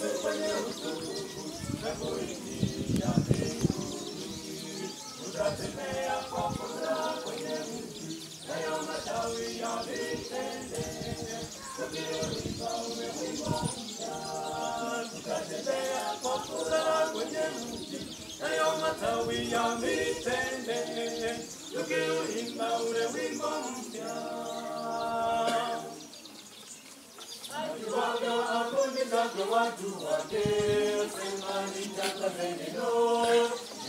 Yesu kwenye utukufu na kuingia mbinguni. Tutatembea kwa furaha kwenye mji, nayo matawi ya mitende, tukiuimba ule wimbo mpya. Tutatembea kwa furaha kwenye mji, nayo matawi ya mitende, tukiuimba ule wimbo mpya. Akiwaga afundishavyo watu wake, sema nitangaze neno,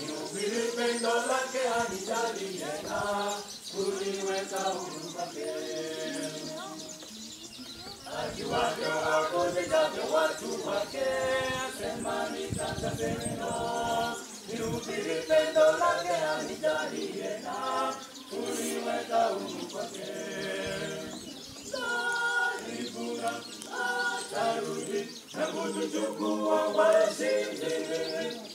nihubiri pendo lake anijalie na kuliweka huru kwake. Akiwaga afundishavyo watu wake, sema nitangaze neno, nihubiri pendo lake anijalie na kuliweka huru kwake. Atarudi na kutuchukua washindi,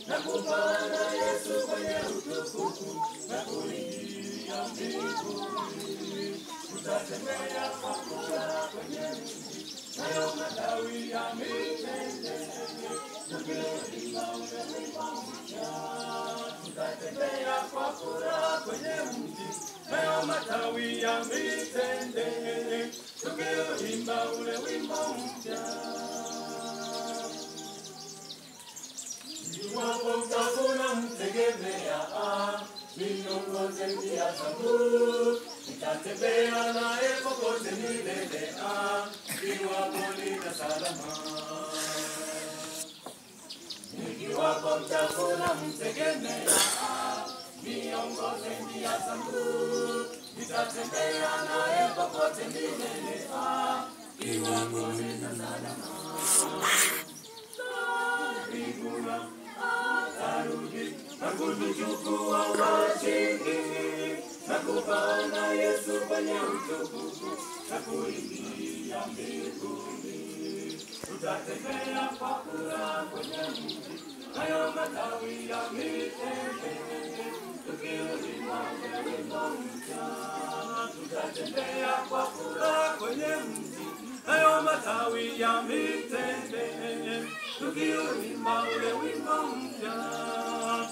na kupanda Yesu kwenye utukufu na kuingia mbinguni. Tutatembea kwa furaha kwenye mji, nayo matawi ya mitende, tukiuimba ule wimbo mpya. Tutatembea kwa furaha kwenye mji, nayo matawi ya mitende, tukiuimba ule wimbo mpya. Iwapo mtafuna mtegemea, niongoze njia zangu, nitatembea naye popote milele, iwapo nina salama. Iwapo mtafuna mtegemea, niongoze njia zangu, nitatembea naye popote milele, iwapo nina salama. Karibuna atarudi na kutuchukua washindi, na kupanda Yesu kwenye utukufu na kuingia mbinguni. Tutatembea kwa furaha kwenye mji, nayo matawi ya mitende, tukiuimba ule wimbo mpya. Tutatembea kwa furaha kwenye mji, nayo matawi ya mitende, tukiuimba ule wimbo mpya.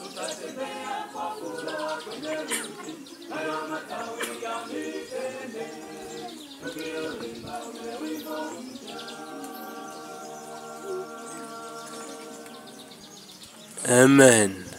Tutatembea kwa furaha kwenye mji, nayo matawi ya mitende, tukiuimba ule wimbo mpya. Amen.